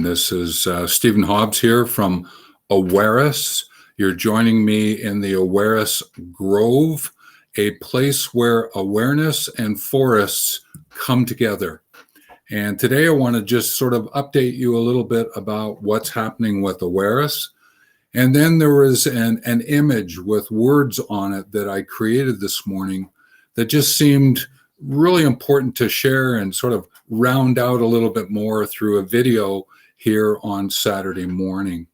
This is Stephen Hobbs here from Awarests. You're joining me in the Awarests Grove, a place where awareness and forests come together. And today I want to just sort of update you a little bit about what's happening with Awarests. And then there was an image with words on it that I created this morning that just seemed really important to share and sort of round out a little bit more through a video here on Saturday morning.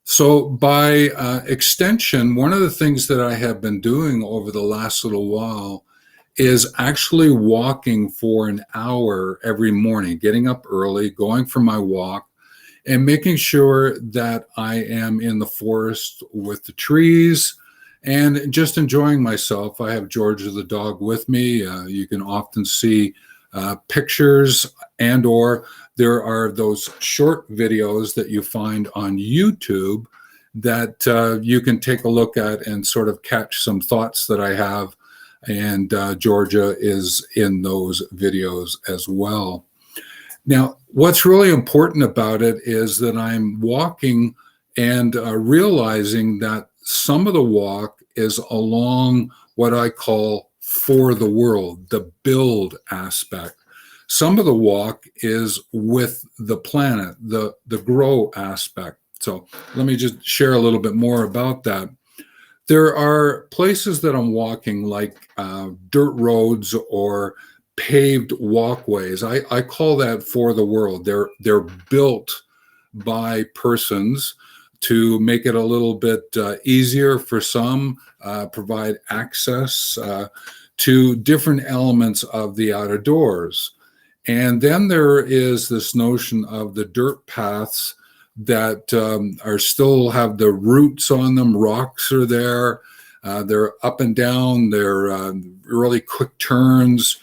So by extension, one of the things that I have been doing over the last little while is actually walking for an hour every morning, getting up early, going for my walk, and making sure that I am in the forest with the trees and just enjoying myself. I have Georgia the dog with me. You can often see pictures, and or there are those short videos that you find on YouTube that you can take a look at and sort of catch some thoughts that I have. And Georgia is in those videos as well. Now, what's really important about it is that I'm walking and realizing that some of the walk is along what I call for the world, the build aspect. Some of the walk is with the planet, the grow aspect. So let me just share a little bit more about that. There are places that I'm walking like dirt roads or paved walkways. I call that for the world. They're built by persons to make it a little bit easier for some, provide access to different elements of the outdoors. And then there is this notion of the dirt paths that are still have the roots on them. Rocks are there. They're up and down. They're really quick turns.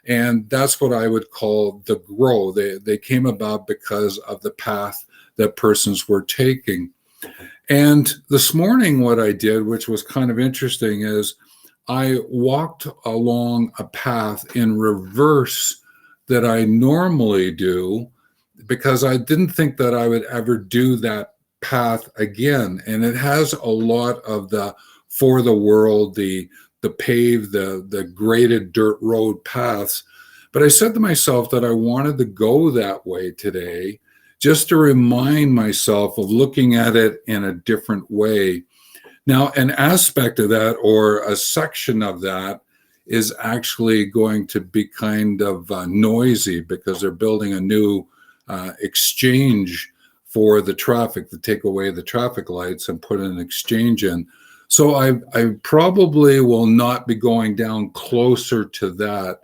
And that's what I would call the grow. They came about because of the path that persons were taking. And this morning, what I did, which was kind of interesting, is I walked along a path in reverse that I normally do because I didn't think that I would ever do that path again. And it has a lot of the for the world, the paved, the graded dirt road paths. But I said to myself that I wanted to go that way today, just to remind myself of looking at it in a different way. Now, an aspect of that or a section of that is actually going to be kind of noisy because they're building a new exchange for the traffic to take away the traffic lights and put an exchange in. So I probably will not be going down closer to that.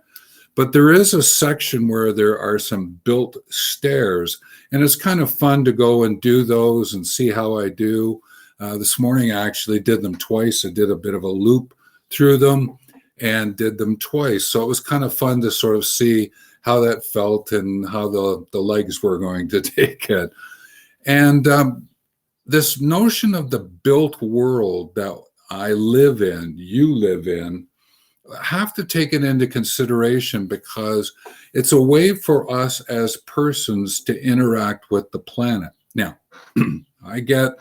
But there is a section where there are some built stairs, and it's kind of fun to go and do those and see how I do. This morning I actually did them twice. I did a bit of a loop through them and did them twice. So it was kind of fun to sort of see how that felt and how the legs were going to take it. And this notion of the built world that I live in, you live in, have to take it into consideration because it's a way for us as persons to interact with the planet. Now, I get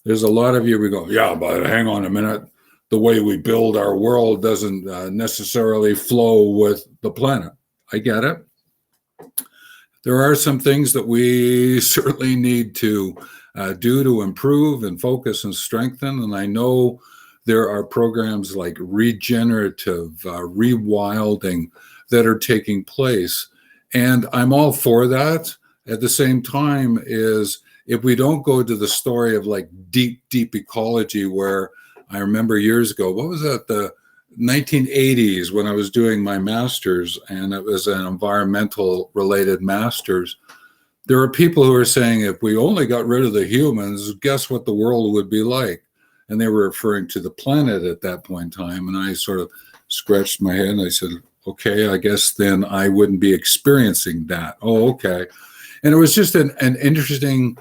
there's a lot of you who go, yeah, but hang on a minute. The way we build our world doesn't necessarily flow with the planet. I get it. There are some things that we certainly need to do to improve and focus and strengthen. And I know there are programs like regenerative, rewilding that are taking place. And I'm all for that. At the same time is if we don't go to the story of like deep ecology, where I remember years ago, what was that, the 1980s when I was doing my master's, and it was an environmental related master's. There are people who are saying if we only got rid of the humans, guess what the world would be like? And they were referring to the planet at that point in time. And I sort of scratched my head and I said, okay, I guess then I wouldn't be experiencing that. Oh, okay. And it was just an interesting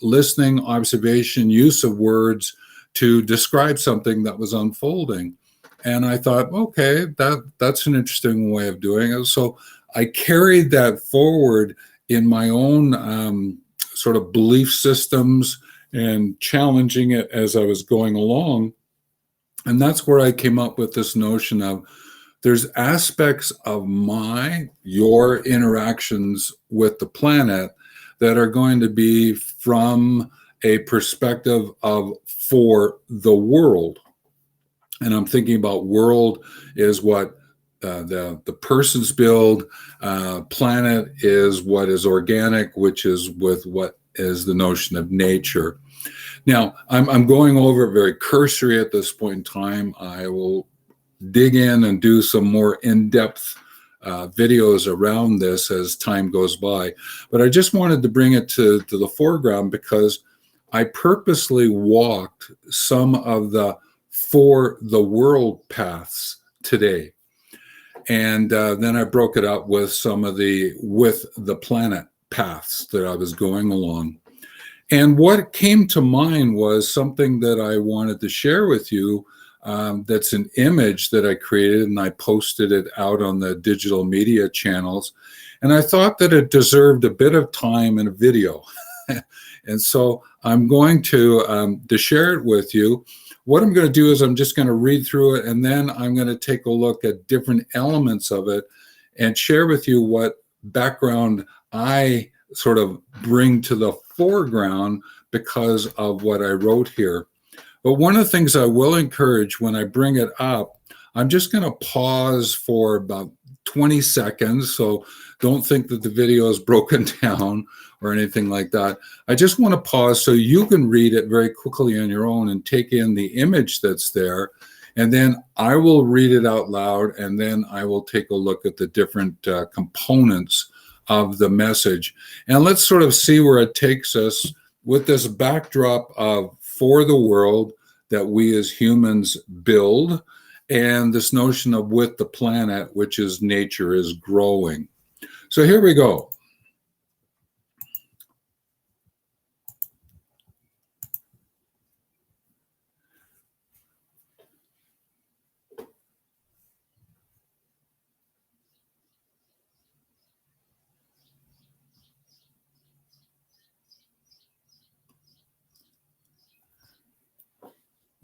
listening, observation, use of words to describe something that was unfolding. And I thought, okay, that's an interesting way of doing it. So I carried that forward in my own sort of belief systems and challenging it as I was going along. And that's where I came up with this notion of there's aspects of your interactions with the planet that are going to be from a perspective of for the world. And I'm thinking about world is what the persons build. Planet is what is organic, which is with what is the notion of nature. Now, I'm going over it very cursory at this point in time. I will dig in and do some more in-depth videos around this as time goes by. But I just wanted to bring it to the foreground because I purposely walked some of the for the world paths today. And then I broke it up with some of the with the planet paths that I was going along. And what came to mind was something that I wanted to share with you. That's an image that I created, and I posted it out on the digital media channels. And I thought that it deserved a bit of time in a video. And so I'm going to share it with you. What I'm going to do is I'm just going to read through it, and then I'm going to take a look at different elements of it and share with you what background I sort of bring to the foreground because of what I wrote here. But one of the things I will encourage when I bring it up, I'm just going to pause for about 20 seconds. So don't think that the video is broken down or anything like that. I just want to pause so you can read it very quickly on your own and take in the image that's there. And then I will read it out loud, and then I will take a look at the different components of the message. And let's sort of see where it takes us with this backdrop of for the world that we as humans build, and this notion of with the planet, which is nature is growing. So here we go.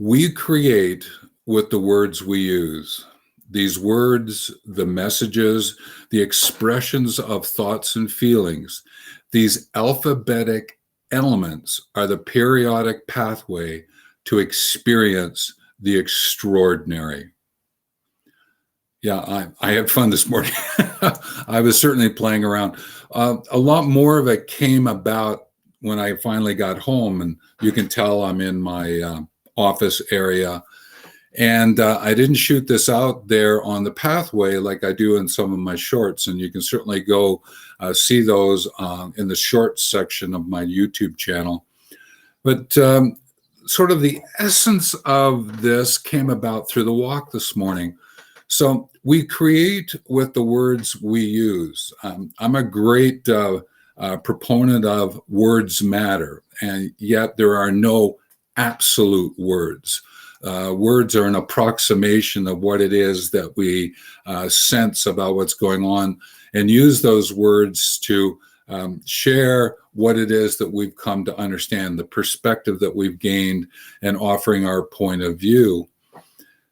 We create with the words we use. These words, the messages, the expressions of thoughts and feelings, these alphabetic elements are the periodic pathway to experience the extraordinary. Yeah, I had fun this morning. I was certainly playing around. A lot more of it came about when I finally got home, and you can tell I'm in my office area. And I didn't shoot this out there on the pathway like I do in some of my shorts. And you can certainly go see those in the shorts section of my YouTube channel. But sort of the essence of this came about through the walk this morning. So we create with the words we use. I'm a great proponent of words matter, and yet there are no absolute words. Words are an approximation of what it is that we sense about what's going on, and use those words to share what it is that we've come to understand, the perspective that we've gained, and offering our point of view.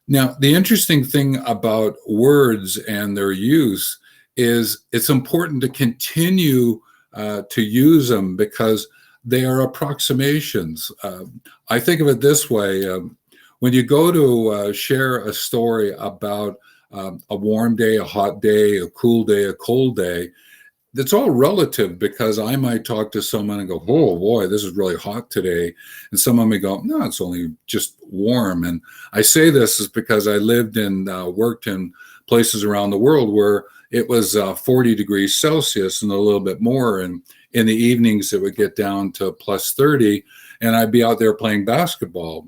Now, the interesting thing about words and their use is it's important to continue to use them because they are approximations. I think of it this way. When you go to share a story about a warm day, a hot day, a cool day, a cold day, it's all relative because I might talk to someone and go, oh boy, this is really hot today. And someone may go, no, it's only just warm. And I say this is because I lived and worked in places around the world where it was 40 degrees Celsius and a little bit more. And in the evenings, it would get down to plus 30 and I'd be out there playing basketball.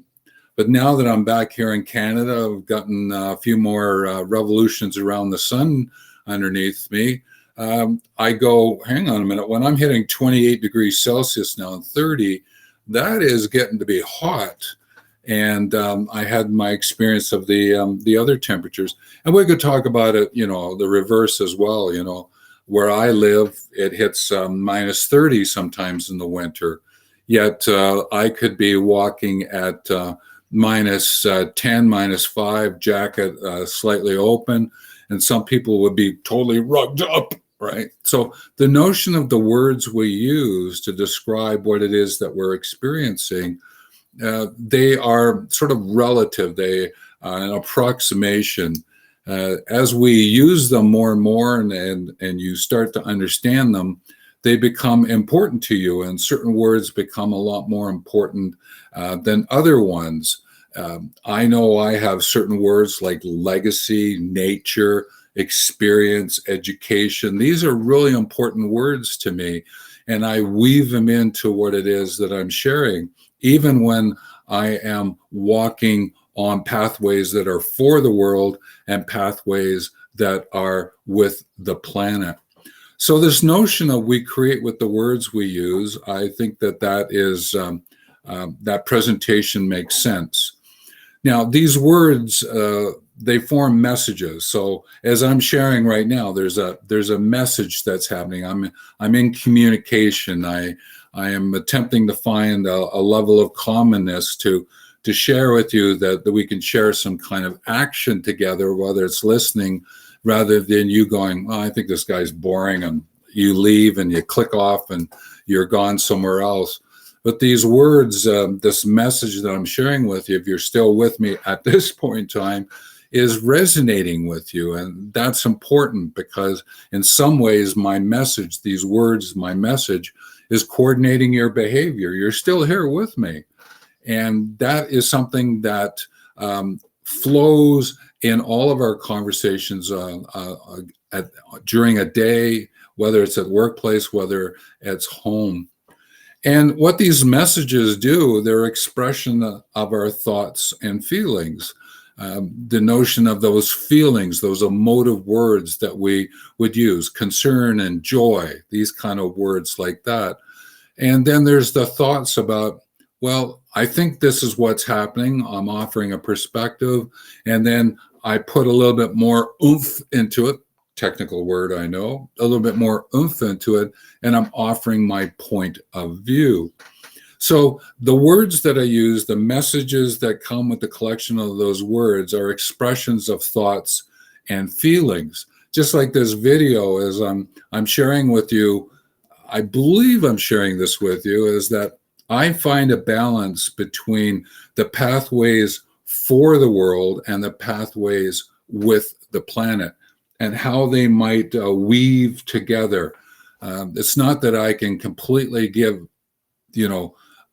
But now that I'm back here in Canada, I've gotten a few more revolutions around the sun underneath me. I go, hang on a minute, when I'm hitting 28 degrees Celsius now and 30, that is getting to be hot. And I had my experience of the other temperatures. And we could talk about it, the reverse as well, where I live, it hits minus 30 sometimes in the winter. Yet I could be walking at minus 10, minus 5, jacket slightly open, and some people would be totally rugged up, right? So the notion of the words we use to describe what it is that we're experiencing, they are sort of relative. They an approximation. As we use them more and more, and you start to understand them, they become important to you, and certain words become a lot more important than other ones. I know I have certain words like legacy, nature, experience, education. These are really important words to me, and I weave them into what it is that I'm sharing, even when I am walking on pathways that are for the world and pathways that are with the planet. So this notion of we create with the words we use, I think that is that presentation makes sense. Now, these words, they form messages. So as I'm sharing right now, there's a message that's happening. I'm in communication. I am attempting to find a level of commonness to share with you that we can share some kind of action together, whether it's listening rather than you going, oh, I think this guy's boring, and you leave and you click off and you're gone somewhere else. But these words, this message that I'm sharing with you, if you're still with me at this point in time, is resonating with you. And that's important because in some ways, my message, these words, my message is coordinating your behavior. You're still here with me. And that is something that flows in all of our conversations during a day, whether it's at workplace, whether it's home. And what these messages do, they're expression of our thoughts and feelings. The notion of those feelings, those emotive words that we would use, concern and joy, these kind of words like that. And then there's the thoughts about, well, I think this is what's happening. I'm offering a perspective. And then I put a little bit more oomph into it. Technical word, I know, a little bit more oomph into it, and I'm offering my point of view. So the words that I use, the messages that come with the collection of those words are expressions of thoughts and feelings. Just like this video, as I'm sharing with you, I believe I'm sharing this with you, is that I find a balance between the pathways for the world and the pathways with the planet, and how they might weave together. It's not that I can completely give,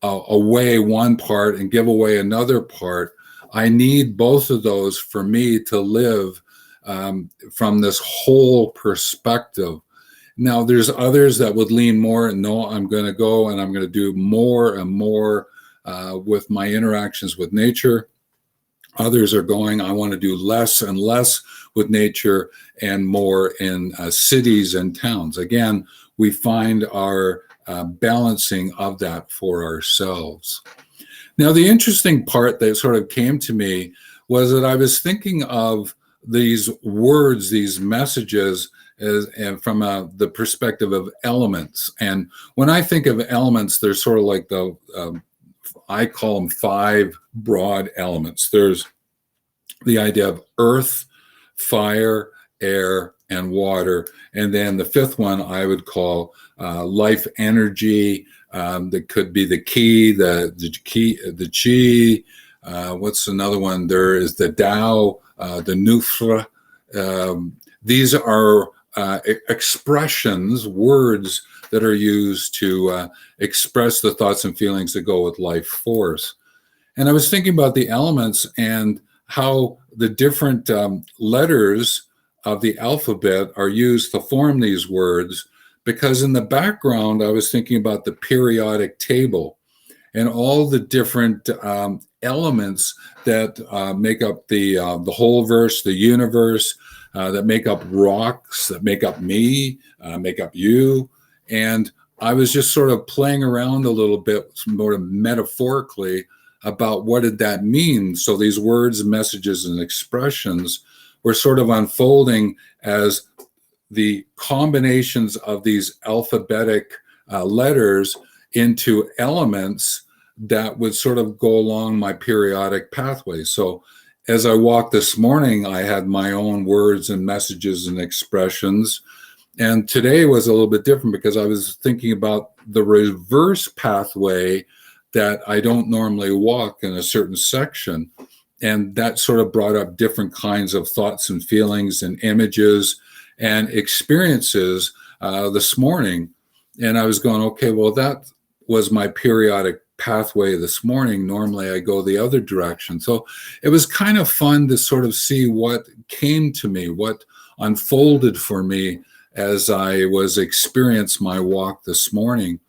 away one part and give away another part. I need both of those for me to live from this whole perspective. Now, there's others that would lean more and no, I'm going to go and I'm going to do more and more with my interactions with nature. Others are going, I want to do less and less with nature and more in cities and towns. Again, we find our balancing of that for ourselves. Now, the interesting part that sort of came to me was that I was thinking of these words, these messages, and from the perspective of elements. And when I think of elements, they're sort of like I call them 5 broad elements. There's the idea of earth, fire, air, and water. And then the 5th one I would call life energy. That could be the ki, the chi. What's another one? There is the Tao, the Nufra. These are expressions, words that are used to express the thoughts and feelings that go with life force. And I was thinking about the elements and how the different letters of the alphabet are used to form these words, because in the background, I was thinking about the periodic table and all the different elements that make up the whole verse, the universe, that make up rocks, that make up me, make up you. And I was just sort of playing around a little bit more metaphorically about what did that mean. So these words, messages, and expressions were sort of unfolding as the combinations of these alphabetic letters into elements that would sort of go along my periodic pathway. So as I walked this morning, I had my own words and messages and expressions. And today was a little bit different because I was thinking about the reverse pathway that I don't normally walk in a certain section. And that sort of brought up different kinds of thoughts and feelings and images and experiences this morning. And I was going, okay, well, that was my periodic pathway this morning. Normally I go the other direction. So it was kind of fun to sort of see what came to me, what unfolded for me as I was experiencing my walk this morning.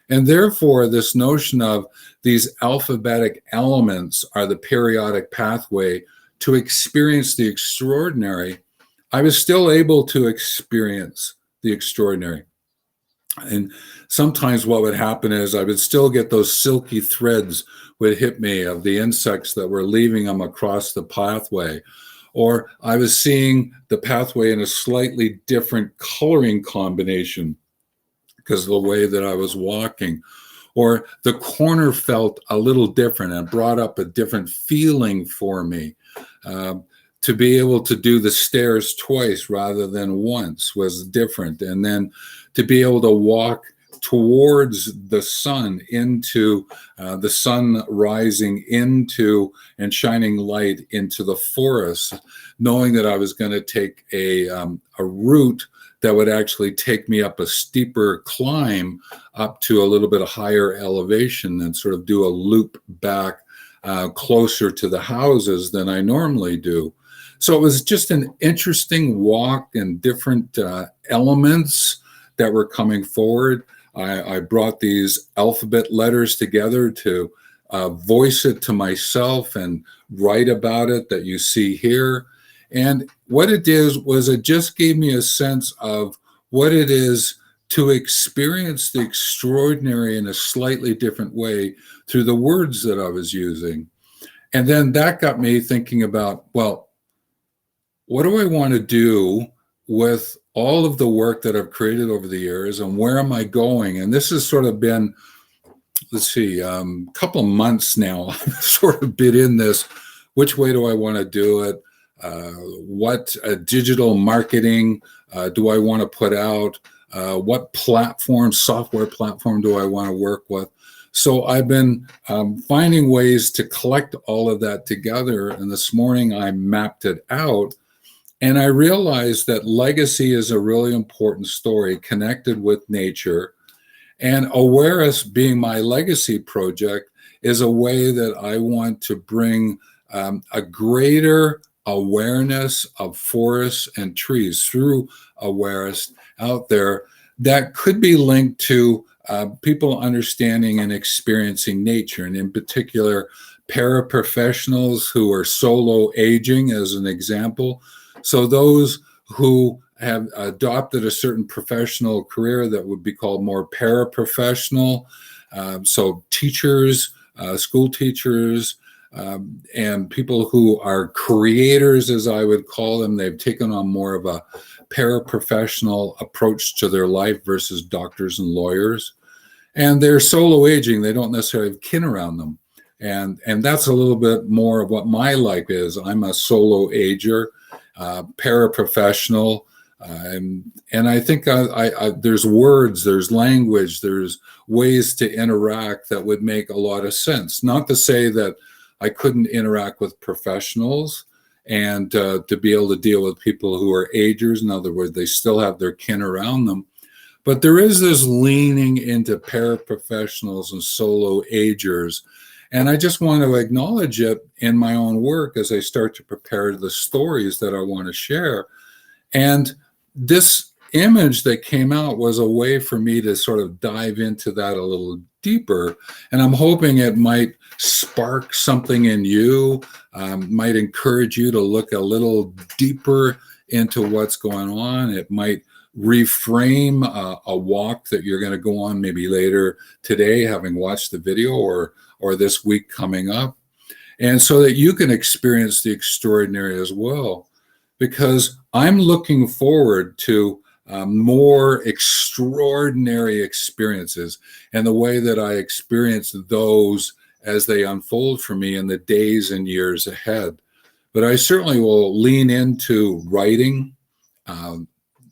And therefore, this notion of these alphabetic elements are the periodic pathway to experience the extraordinary, I was still able to experience the extraordinary. And sometimes what would happen is I would still get those silky threads would hit me of the insects that were leaving them across the pathway. Or I was seeing the pathway in a slightly different coloring combination because of the way that I was walking. Or the corner felt a little different and brought up a different feeling for me. To be able to do the stairs twice rather than once was different. And then to be able to walk towards the sun, into the sun rising into and shining light into the forest, knowing that I was going to take a route that would actually take me up a steeper climb up to a little bit of higher elevation and sort of do a loop back closer to the houses than I normally do. So it was just an interesting walk and different elements that were coming forward. I brought these alphabet letters together to voice it to myself and write about it that you see here. And what it did was it just gave me a sense of what it is to experience the extraordinary in a slightly different way through the words that I was using. And then that got me thinking about, well, what do I want to do with all of the work that I've created over the years, and where am I going? And this has sort of been, let's see, a couple of months now, I've sort of been in this, which way do I want to do it? What digital marketing do I want to put out? What platform, software platform do I want to work with? So I've been finding ways to collect all of that together. And this morning I mapped it out. And I realized that legacy is a really important story connected with nature. And Awarests, being my legacy project, is a way that I want to bring a greater awareness of forests and trees through Awarests out there that could be linked to people understanding and experiencing nature, and in particular, paraprofessionals who are solo aging, as an example. So those who have adopted a certain professional career that would be called more paraprofessional, so teachers, school teachers, and people who are creators, as I would call them. They've taken on more of a paraprofessional approach to their life versus doctors and lawyers. And they're solo aging. They don't necessarily have kin around them. And that's a little bit more of what my life is. I'm a solo ager, paraprofessional. And I think there's words, there's language, there's ways to interact that would make a lot of sense. Not to say that I couldn't interact with professionals and to be able to deal with people who are agers. In other words, they still have their kin around them. But there is this leaning into paraprofessionals and solo agers. And I just want to acknowledge it in my own work as I start to prepare the stories that I want to share. And this image that came out was a way for me to sort of dive into that a little deeper. And I'm hoping it might spark something in you, might encourage you to look a little deeper into what's going on. It might reframe a walk that you're going to go on maybe later today, having watched the video, or this week coming up. And so that you can experience the extraordinary as well. Because I'm looking forward to more extraordinary experiences, and the way that I experience those as they unfold for me in the days and years ahead. But I certainly will lean into writing.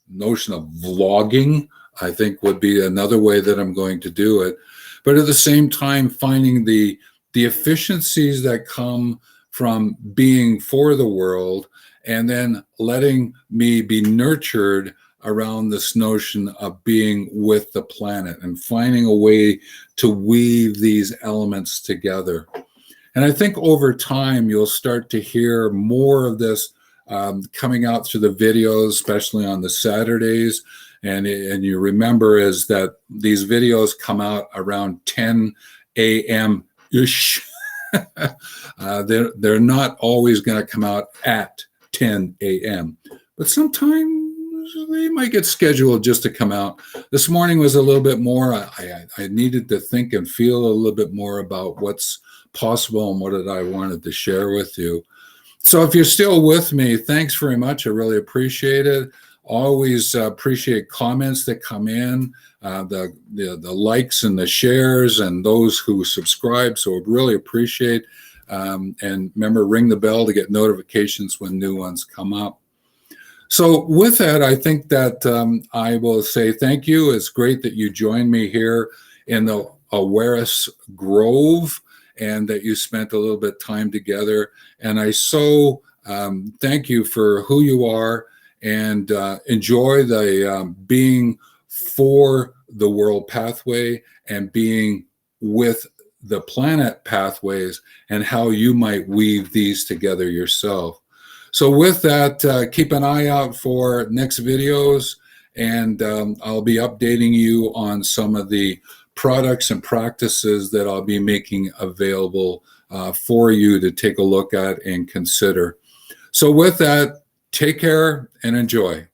Notion of vlogging, I think, would be another way that I'm going to do it. But at the same time, finding the efficiencies that come from being for the world, and then letting me be nurtured around this notion of being with the planet and finding a way to weave these elements together. And I think over time, you'll start to hear more of this coming out through the videos, especially on the Saturdays. And you remember is that these videos come out around 10 a.m.-ish. They're not always going to come out at 10 a.m., but sometimes they might get scheduled just to come out. This morning was a little bit more. I needed to think and feel a little bit more about what's possible and what I wanted to share with you. So if you're still with me, thanks very much. I really appreciate it. Always appreciate comments that come in, the likes and the shares, and those who subscribe. So really appreciate. And remember, ring the bell to get notifications when new ones come up. So with that, I think that I will say thank you. It's great that you joined me here in the Awarests Grove, and that you spent a little bit of time together. And I so thank you for who you are, and enjoy the being for the world pathway and being with the planet pathways, and how you might weave these together yourself. So with that, keep an eye out for next videos, and I'll be updating you on some of the products and practices that I'll be making available for you to take a look at and consider. So with that, take care and enjoy.